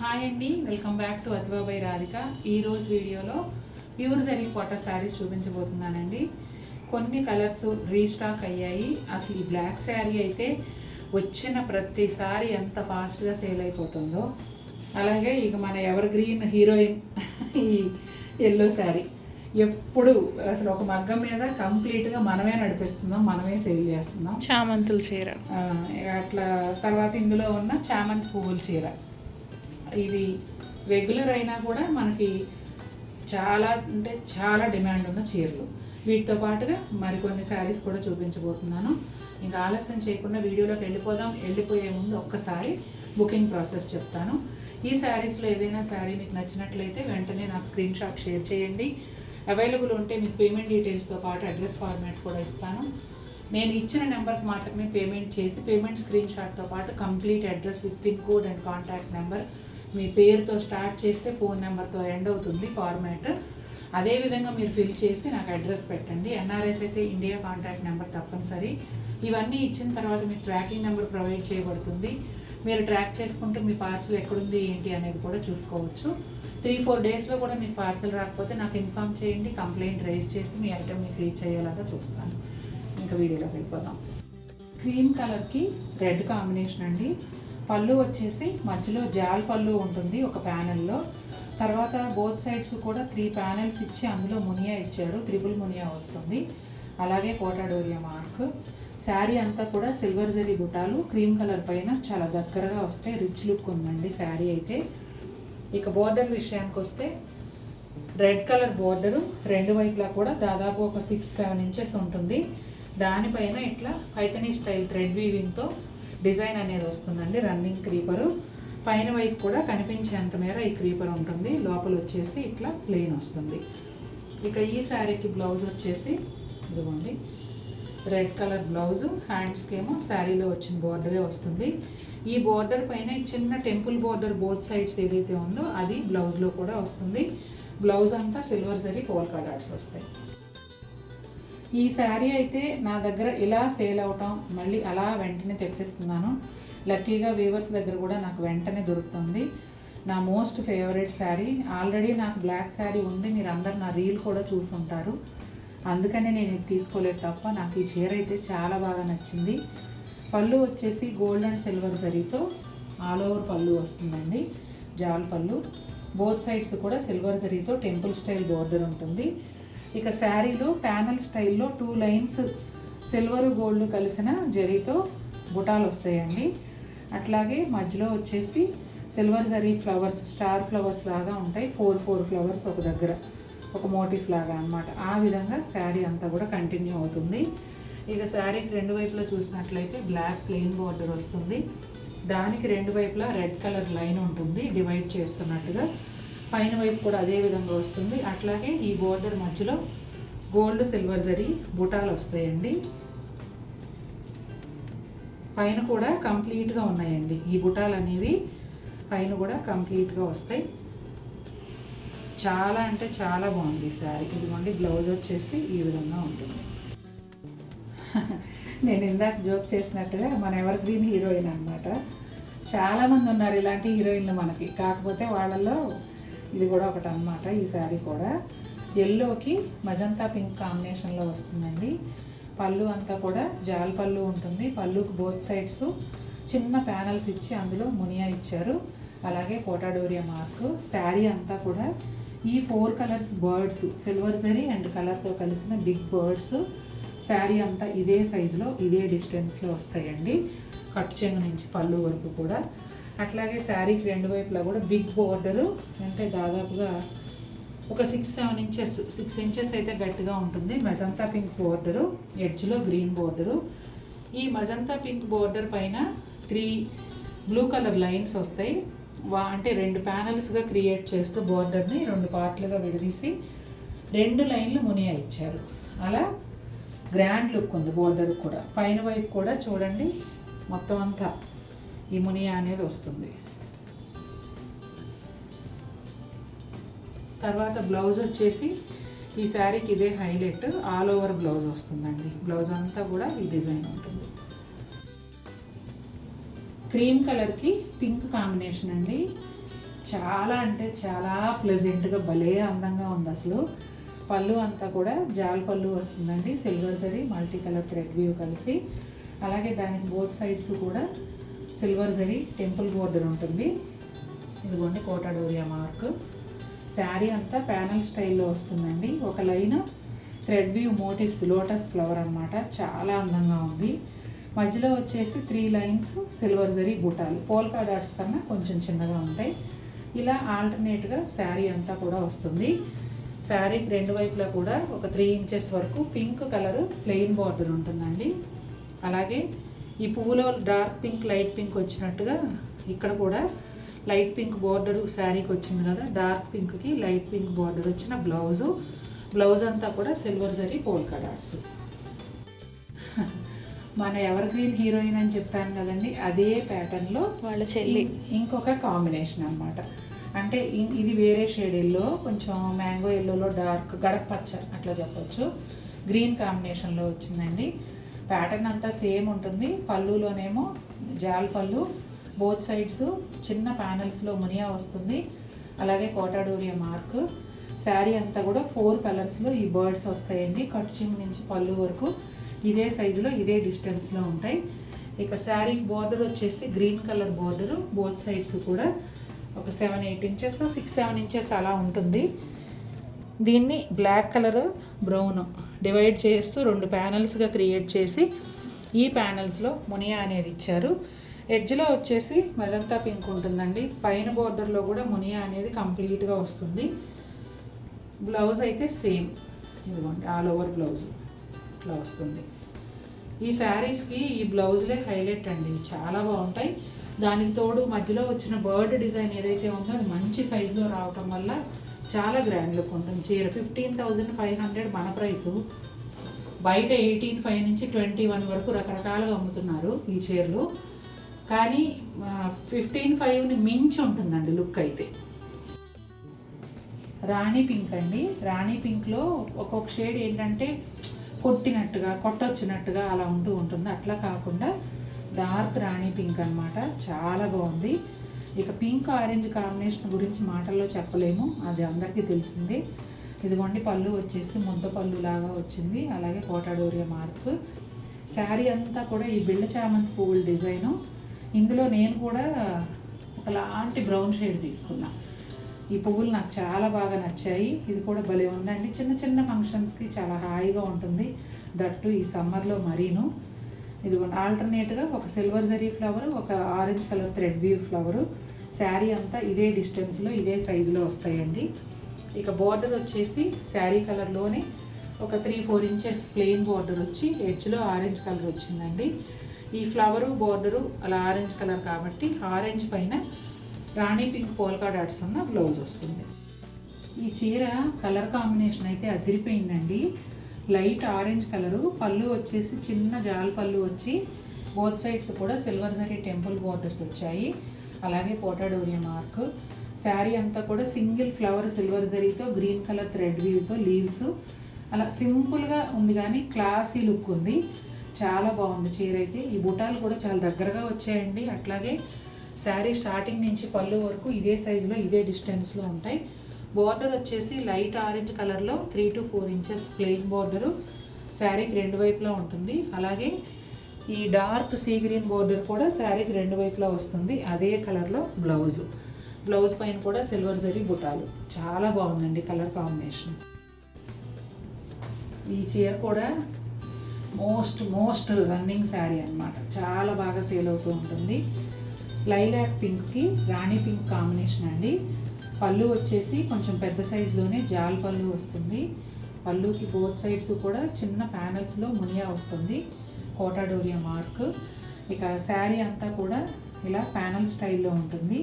Hi అండి, welcome back to అథవా by Radhika. ఈరోజు వీడియోలో ప్యూర్ జరీ కోటా శారీస్ చూపించబోతున్నానండి. కొన్ని కలర్స్ రీస్టాక్ అయ్యాయి. అసలు ఈ బ్లాక్ శారీ అయితే వచ్చిన ప్రతిసారి ఎంత ఫాస్ట్గా సేల్ అయిపోతుందో, అలాగే ఇక మన ఎవర్ గ్రీన్ హీరోయిన్ ఈ ఎల్లో శారీ ఎప్పుడు అసలు ఒక మగ్గం మీద కంప్లీట్గా మనమే నడిపిస్తున్నాం, మనమే సేల్ చేస్తున్నాం. చామంతుల చీర అట్లా తర్వాత ఇందులో ఉన్న చామంతి పువ్వుల చీర, ఇది రెగ్యులర్ అయినా కూడా మనకి చాలా అంటే చాలా డిమాండ్ ఉన్న చీరలు. వీటితో పాటుగా మరికొన్ని శారీస్ కూడా చూపించబోతున్నాను. ఇంకా ఆలస్యం చేయకుండా వీడియోలోకి వెళ్ళిపోయే ముందు ఒక్కసారి బుకింగ్ ప్రాసెస్ చెప్తాను. ఈ శారీస్లో ఏదైనా శారీ మీకు నచ్చినట్లయితే వెంటనే నాకు స్క్రీన్ షాట్ షేర్ చేయండి. అవైలబుల్ ఉంటే మీకు పేమెంట్ డీటెయిల్స్తో పాటు అడ్రస్ ఫార్మాట్ కూడా ఇస్తాను. నేను ఇచ్చిన నెంబర్కి మాత్రమే పేమెంట్ చేసి పేమెంట్ స్క్రీన్ షాట్తో పాటు complete address with pin code and contact number, మీ పేరుతో స్టార్ట్ చేస్తే ఫోన్ నెంబర్తో ఎండ్ అవుతుంది ఫార్మాట్. అదేవిధంగా మీరు ఫిల్ చేసి నాకు అడ్రస్ పెట్టండి. ఎన్ఆర్ఎస్ అయితే ఇండియా కాంటాక్ట్ నెంబర్ తప్పనిసరి. ఇవన్నీ ఇచ్చిన తర్వాత మీకు ట్రాకింగ్ నెంబర్ ప్రొవైడ్ చేయబడుతుంది. మీరు ట్రాక్ చేసుకుంటూ మీ పార్సల్ ఎక్కడుంది ఏంటి అనేది కూడా చూసుకోవచ్చు. 3-4 డేస్లో కూడా మీకు పార్సల్ రాకపోతే నాకు ఇన్ఫామ్ చేయండి. కంప్లైంట్ రైజ్ చేసి మీ ఐటమ్ మీకు రీచ్ అయ్యేలాగా చూస్తాను. ఇంకా వీడియోలోకి వెళ్ళిపోదాం. క్రీమ్ కలర్కి రెడ్ కాంబినేషన్ అండి. పళ్ళు వచ్చేసి మధ్యలో జాల్ పళ్ళు ఉంటుంది ఒక ప్యానెల్లో. తర్వాత బోత్ సైడ్స్ కూడా 3 ప్యానెల్స్ ఇచ్చి అందులో మునియా ఇచ్చారు, ట్రిపుల్ మునియా వస్తుంది. అలాగే కోటాడోరియా మార్క్. శారీ అంతా కూడా సిల్వర్ జరీ బుటాలు క్రీమ్ కలర్ పైన చాలా దగ్గరగా వస్తాయి. రిచ్ లుక్ ఉందండి శారీ అయితే. ఇక బోర్డర్ విషయానికి వస్తే రెడ్ కలర్ బోర్డరు రెండు వైపులా కూడా దాదాపు ఒక 6-7 ఇంచెస్ ఉంటుంది. దానిపైన ఇట్లా పైథనీ స్టైల్ థ్రెడ్ వీవింగ్తో డిజైన్ అనేది వస్తుందండి. రన్నింగ్ క్రీపరు పైన వైపు కూడా కనిపించేంత మేర ఈ క్రీపర్ ఉంటుంది. లోపల వచ్చేసి ఇట్లా ప్లెయిన్ వస్తుంది. ఇక ఈ శారీకి బ్లౌజ్ వచ్చేసి ఇదిగోండి రెడ్ కలర్ బ్లౌజు. హ్యాండ్స్కి ఏమో శారీలో వచ్చిన బోర్డరే వస్తుంది. ఈ బోర్డర్ పైన చిన్న టెంపుల్ బోర్డర్ బోత్ సైడ్స్ ఏదైతే ఉందో అది బ్లౌజ్లో కూడా వస్తుంది. బ్లౌజ్ అంతా సిల్వర్ జరీ పోల్కా డాట్స్ వస్తాయి. ఈ శారీ అయితే నా దగ్గర ఇలా సేల్ అవటం, మళ్ళీ అలా వెంటనే తెప్పిస్తున్నాను. లక్కీగా వీవర్స్ దగ్గర కూడా నాకు వెంటనే దొరుకుతుంది. నా మోస్ట్ ఫేవరెట్ శారీ. ఆల్రెడీ నాకు బ్లాక్ శారీ ఉంది, మీరు అందరు నా రీల్ కూడా చూసుంటారు. అందుకనే నేను ఇది తీసుకోలేదు తప్ప నాకు ఈ చీర అయితే చాలా బాగా నచ్చింది. పళ్ళు వచ్చేసి గోల్డ్ అండ్ సిల్వర్ జరీతో ఆల్ ఓవర్ పళ్ళు వస్తుందండి, జాల్ పళ్ళు. బోత్ సైడ్స్ కూడా సిల్వర్ జరీతో టెంపుల్ స్టైల్ బోర్డర్ ఉంటుంది. ఇక శారీలో ప్యానల్ స్టైల్లో 2 లైన్స్ సిల్వర్ గోల్డ్ కలిసిన జరీతో బుటాలు వస్తాయండి. అట్లాగే మధ్యలో వచ్చేసి silver zari flowers, star flowers లాగా ఉంటాయి. 4 ఫ్లవర్స్ ఒక దగ్గర ఒక మోటిఫ్ లాగా అన్నమాట. ఆ విధంగా శారీ అంతా కూడా కంటిన్యూ అవుతుంది. ఇక శారీకి రెండు వైపులా చూసినట్లయితే బ్లాక్ ప్లెయిన్ బోర్డర్ వస్తుంది. దానికి రెండు వైపులా రెడ్ కలర్ లైన్ ఉంటుంది డివైడ్ చేస్తున్నట్టుగా. పైన వైపు కూడా అదే విధంగా వస్తుంది. అట్లాగే ఈ బోర్డర్ మధ్యలో గోల్డ్ సిల్వర్ జరీ బుటాలు వస్తాయండి. పైన కూడా కంప్లీట్గా ఉన్నాయండి ఈ బుటాలు అనేవి, పైన కూడా కంప్లీట్గా వస్తాయి. చాలా అంటే చాలా బాగుంది శారీ. ఇదిగోండి బ్లౌజ్ వచ్చేసి ఈ విధంగా ఉంటుంది. నేను ఇందాక జోక్ చేసినట్టుగా మన ఎవర్ గ్రీన్ హీరోయిన్ అనమాట. చాలామంది ఉన్నారు ఇలాంటి హీరోయిన్లు మనకి, కాకపోతే వాళ్ళల్లో ఇది కూడా ఒకటి అన్నమాట. ఈ శారీ కూడా ఎల్లోకి మజంతా పింక్ కాంబినేషన్లో వస్తుందండి. పళ్ళు అంతా కూడా జాల్ పళ్ళు ఉంటుంది. పళ్ళుకి బోత్ సైడ్స్ చిన్న ప్యానల్స్ ఇచ్చి అందులో మునియా ఇచ్చారు. అలాగే కోటాడోరియా మార్క్. శారీ అంతా కూడా ఈ 4 colours birds silver zari and కలర్తో కలిసిన బిగ్ బర్డ్స్. శారీ అంతా ఇదే సైజులో ఇదే డిస్టెన్స్లో వస్తాయండి, కట్ చెంగు నుంచి పళ్ళు వరకు కూడా. అట్లాగే శారీకి రెండు వైపులా కూడా బిగ్ బోర్డరు, అంటే దాదాపుగా ఒక 6 ఇంచెస్ అయితే గట్టిగా ఉంటుంది. మజంతా పింక్ బోర్డరు, ఎడ్జ్లో గ్రీన్ బోర్డరు. ఈ మజంతా పింక్ బోర్డర్ పైన 3 బ్లూ కలర్ లైన్స్ వస్తాయి. అంటే 2 ప్యానల్స్గా క్రియేట్ చేస్తూ బోర్డర్ని 2 పార్ట్లుగా విడదీసి 2 లైన్లు మునియా ఇచ్చారు. అలా గ్రాండ్ లుక్ ఉంది బోర్డర్ కూడా. పైన వైపు కూడా చూడండి మొత్తం అంతా ఈ మునియా అనేది వస్తుంది. తర్వాత బ్లౌజ్ వచ్చేసి ఈ శారీకి ఇదే హైలైట్, ఆల్ ఓవర్ బ్లౌజ్ వస్తుందండి. బ్లౌజ్ అంతా కూడా ఈ డిజైన్ ఉంటుంది. క్రీమ్ కలర్కి పింక్ కాంబినేషన్ అండి. చాలా అంటే చాలా ప్లెజెంట్గా భలే అందంగా ఉంది అసలు. పళ్ళు అంతా కూడా జాల్ పళ్ళు వస్తుందండి, silver zari multi colour thread వ్యూ కలిసి. అలాగే దానికి బోత్ సైడ్స్ కూడా సిల్వర్ జరీ టెంపుల్ బోర్డర్ ఉంటుంది. ఇదిగోండి కోటా డోరియా మార్క్. శారీ అంతా ప్యానల్ స్టైల్లో వస్తుందండి. ఒక line thread view motifs lotus flower అన్నమాట, చాలా అందంగా ఉంది. మధ్యలో వచ్చేసి 3 లైన్స్ సిల్వర్ జరీ బుటాలు, పోల్కా డాట్స్ కన్నా కొంచెం చిన్నగా ఉంటాయి. ఇలా ఆల్టర్నేట్గా శారీ అంతా కూడా వస్తుంది. శారీకి 2 వైపులా కూడా ఒక 3 ఇంచెస్ వరకు పింక్ కలర్ ప్లెయిన్ బార్డర్ ఉంటుందండి. అలాగే ఈ పువ్వులో డార్క్ పింక్ లైట్ పింక్ వచ్చినట్టుగా ఇక్కడ కూడా లైట్ పింక్ బార్డర్ శారీకి వచ్చింది కదా, డార్క్ పింక్కి లైట్ పింక్ బార్డర్ వచ్చిన బ్లౌజ్ అంతా కూడా సిల్వర్ జరీ పోల్కా డాట్స్. మన ఎవర్ గ్రీన్ హీరోయిన్ అని చెప్పాను కదండి, అదే ప్యాటర్న్లో వాళ్ళ చెల్లి ఇంకొక కాంబినేషన్ అనమాట. అంటే ఇది వేరే షేడ్ ఎల్లో, కొంచెం మ్యాంగో ఎల్లోలో డార్క్ గడపచ్చ అట్లా చెప్పొచ్చు, గ్రీన్ కాంబినేషన్లో వచ్చిందండి. ప్యాటర్న్ అంతా సేమ్ ఉంటుంది. పళ్ళులోనేమో జాల్ పళ్ళు, బోత్ సైడ్స్ చిన్న ప్యానల్స్లో మునియా వస్తుంది. అలాగే కోటా డోరియా మార్క్. శారీ అంతా కూడా 4 కలర్స్లో ఈ బర్డ్స్ వస్తాయండి. కట్ చిమ్ నుంచి పళ్ళు వరకు ఇదే సైజులో ఇదే డిస్టెన్స్లో ఉంటాయి. ఇక శారీ బార్డర్ వచ్చేసి green colour border, both sides కూడా ఒక 7-8 ఇంచెస్ 6-7 ఇంచెస్ అలా ఉంటుంది. దీన్ని బ్లాక్ కలర్ బ్రౌన్ డివైడ్ చేస్తూ 2 ప్యానల్స్గా క్రియేట్ చేసి ఈ ప్యానల్స్లో మునియా అనేది ఇచ్చారు. ఎడ్జ్లో వచ్చేసి మెజంతా పింక్ ఉంటుందండి. పైన బార్డర్లో కూడా మునియా అనేది కంప్లీట్గా వస్తుంది. బ్లౌజ్ అయితే సేమ్, ఇదిగోండి ఆల్ ఓవర్ బ్లౌజ్ ఇట్లా వస్తుంది. ఈ శారీస్కి ఈ బ్లౌజ్లే హైలైట్ అండి, చాలా బాగుంటాయి. దానికి తోడు మధ్యలో వచ్చిన బర్డ్ డిజైన్ ఏదైతే ఉందో అది మంచి సైజులో రావటం వల్ల చాలా గ్రాండ్ లుక్ ఉంటుంది. చీర 15,500 మన ప్రైసు, బయట 18,500 నుంచి 21 వరకు రకరకాలుగా అమ్ముతున్నారు ఈ చీరలు. కానీ 15,500ని మించి ఉంటుందండి లుక్ అయితే. రాణి పింక్ అండి. రాణి పింక్లో ఒక్కొక్క షేడ్ ఏంటంటే కొట్టొచ్చినట్టుగా అలా ఉంటుంది. అట్లా కాకుండా డార్క్ రాణి పింక్ అనమాట, చాలా బాగుంది. ఇక పింక్ ఆరెంజ్ కాంబినేషన్ గురించి మాటల్లో చెప్పలేము, అది అందరికీ తెలిసిందే. ఇదిగోండి పళ్ళు వచ్చేసి ముద్ద పళ్ళు లాగా వచ్చింది. అలాగే కోటా డోరియా మార్క్. శారీ అంతా కూడా ఈ బిళ్ళ చామంతి పువ్వుల డిజైను. ఇందులో నేను కూడా ఒకలాంటి బ్రౌన్ షేడ్ తీసుకున్నా. ఈ పువ్వులు నాకు చాలా బాగా నచ్చాయి. ఇది కూడా భలే ఉందండి, చిన్న చిన్న ఫంక్షన్స్కి చాలా హాయిగా ఉంటుంది, దట్టు ఈ సమ్మర్లో మరీను. ఇది ఆల్టర్నేట్గా ఒక సిల్వర్ జరీ ఫ్లవర్, ఒక orange colour thread view flower. Sari అంతా ఇదే డిస్టెన్స్లో ఇదే సైజులో వస్తాయండి. ఇక బార్డర్ వచ్చేసి శారీ కలర్లోనే ఒక 3-4 ఇంచెస్ ప్లెయిన్ బార్డర్ వచ్చి ఎడ్జ్లో ఆరెంజ్ కలర్ వచ్చిందండి. ఈ ఫ్లవరు బార్డరు అలా ఆరెంజ్ కలర్ కాబట్టి ఆరెంజ్ పైన రాణి పింక్ పోల్కా డాట్స్ ఉన్న బ్లౌజ్ వస్తుంది. ఈ చీర కలర్ కాంబినేషన్ అయితే అదిరిపోయిందండి. లైట్ ఆరెంజ్ కలరు, పళ్ళు వచ్చేసి చిన్న జాల్ పళ్ళు వచ్చి బోత్ సైడ్స్ కూడా సిల్వర్ జరీ టెంపుల్ బార్డర్స్ వచ్చాయి. అలాగే కోటా డోరియా మార్క్. శారీ అంతా కూడా సింగిల్ ఫ్లవర్ సిల్వర్ జరీతో గ్రీన్ కలర్ థ్రెడ్ వీవ్తో లీవ్స్, అలా సింపుల్గా ఉంది కానీ క్లాసీ లుక్ ఉంది. చాలా బాగుంది చీర అయితే. ఈ బుటాలు కూడా చాలా దగ్గరగా వచ్చాయండి. అట్లాగే శారీ స్టార్టింగ్ నుంచి పళ్ళు వరకు ఇదే సైజులో ఇదే డిస్టెన్స్లో ఉంటాయి. బార్డర్ వచ్చేసి లైట్ ఆరెంజ్ కలర్లో 3 to 4 ఇంచెస్ ప్లెయిన్ బార్డరు శారీకి 2 వైపులా ఉంటుంది. అలాగే ఈ డార్క్ సీ గ్రీన్ బార్డర్ కూడా శారీకి 2 వైపులా వస్తుంది. అదే కలర్లో బ్లౌజ్ పైన కూడా సిల్వర్ జరీ బుటాలు. చాలా బాగుందండి కలర్ కాంబినేషన్. ఈ చీర కూడా మోస్ట్ రన్నింగ్ శారీ అన్నమాట, చాలా బాగా సేల్ అవుతూ ఉంటుంది. లైలాక్ పింక్కి రాణి పింక్ కాంబినేషన్ అండి. పళ్ళు వచ్చేసి కొంచెం పెద్ద సైజులోనే జాల్ పళ్ళు వస్తుంది. పళ్ళుకి బోత్ సైడ్స్ కూడా చిన్న ప్యానల్స్లో మునియా వస్తుంది, కోటా డోరియా మార్క్. ఇక శారీ అంతా కూడా ఇలా ప్యానల్ స్టైల్లో ఉంటుంది.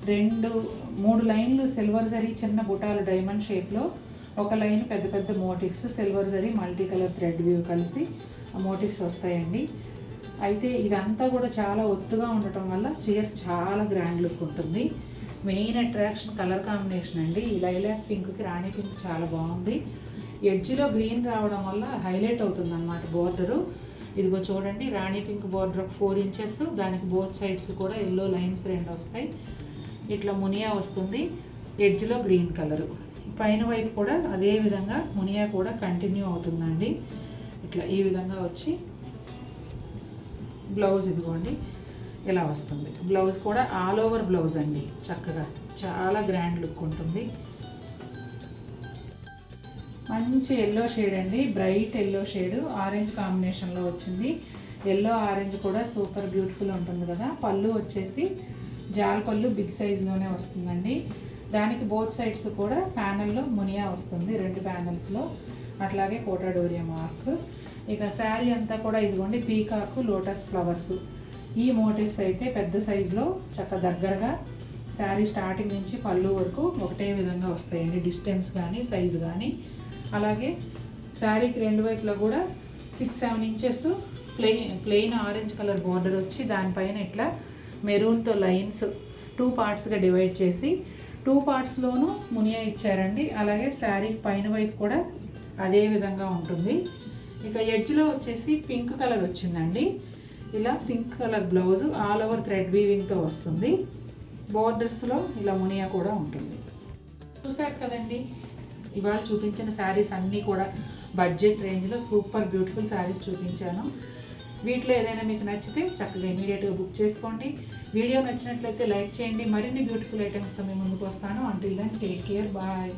2-3 లైన్లు సిల్వర్ జరీ చిన్న బుటాలు డైమండ్ షేప్లో, ఒక లైన్ పెద్ద పెద్ద motifs silver zari multi colour thread వ్యూ కలిసి ఆ మోటివ్స్ వస్తాయండి. అయితే ఇదంతా కూడా చాలా ఒత్తుగా ఉండటం వల్ల చీర చాలా గ్రాండ్ లుక్ ఉంటుంది. మెయిన్ అట్రాక్షన్ కలర్ కాంబినేషన్ అండి. ఈ లైలాక్ పింక్కి రాణి పింక్ చాలా బాగుంది. ఎడ్జ్లో గ్రీన్ రావడం వల్ల హైలైట్ అవుతుంది అన్నమాట బార్డరు. ఇదిగో చూడండి, రాణి పింక్ బార్డర్ 4 ఇంచెస్, దానికి బోత్ సైడ్స్ కూడా ఎల్లో లైన్స్ 2 వస్తాయి. ఇట్లా మునియా వస్తుంది, ఎడ్జ్లో గ్రీన్ కలరు. పైన వైపు కూడా అదే విధంగా మునియా కూడా కంటిన్యూ అవుతుందండి. ఇట్లా ఈ విధంగా వచ్చి బ్లౌజ్ ఇదిగోండి ఇలా వస్తుంది. బ్లౌజ్ కూడా ఆల్ ఓవర్ బ్లౌజ్ అండి, చక్కగా చాలా గ్రాండ్ లుక్ ఉంటుంది. మంచి ఎల్లో షేడ్ అండి, బ్రైట్ ఎల్లో షేడ్ ఆరెంజ్ కాంబినేషన్లో వచ్చింది. ఎల్లో ఆరెంజ్ కూడా సూపర్ బ్యూటిఫుల్ ఉంటుంది కదా. పళ్ళు వచ్చేసి జాల్ పళ్ళు బిగ్ సైజులోనే వస్తుందండి. దానికి బోత్ సైడ్స్ కూడా ప్యానల్లో మునియా వస్తుంది, 2 ప్యానల్స్లో. అట్లాగే కోటాడోరియా మార్క్. ఇక శారీ అంతా కూడా ఇదిగోండి పీకాకు, లోటస్ ఫ్లవర్స్, ఈ మోటివ్స్ అయితే పెద్ద సైజులో చక్క దగ్గరగా శారీ స్టార్టింగ్ నుంచి పళ్ళు వరకు ఒకటే విధంగా వస్తాయండి, డిస్టెన్స్ కానీ సైజు కానీ. అలాగే శారీకి 2 వైపులా కూడా 6-7 inches plain orange colour border వచ్చి దానిపైన ఇట్లా మెరూన్తో లైన్స్ 2 పార్ట్స్గా డివైడ్ చేసి 2 పార్ట్స్లోనూ మునియా ఇచ్చారండి. అలాగే శారీ పైన వైపు కూడా అదే విధంగా ఉంటుంది. ఇక ఎడ్జ్లో వచ్చేసి పింక్ కలర్ వచ్చిందండి. ఇలా pink colour blouse all over thread వీవింగ్తో వస్తుంది. బోర్డర్స్లో ఇలా మునియా కూడా ఉంటుంది. చూసారు కదండి, ఇవాళ చూపించిన శారీస్ అన్నీ కూడా బడ్జెట్ రేంజ్లో సూపర్ బ్యూటిఫుల్ శారీస్ చూపించాను. వీటిలో ఏదైనా మీకు నచ్చితే చక్కగా ఇమీడియట్గా బుక్ చేసుకోండి. వీడియో నచ్చినట్లయితే లైక్ చేయండి. మరిన్ని బ్యూటిఫుల్ ఐటమ్స్తో మేము ముందుకు వస్తాను. Until then take care, bye.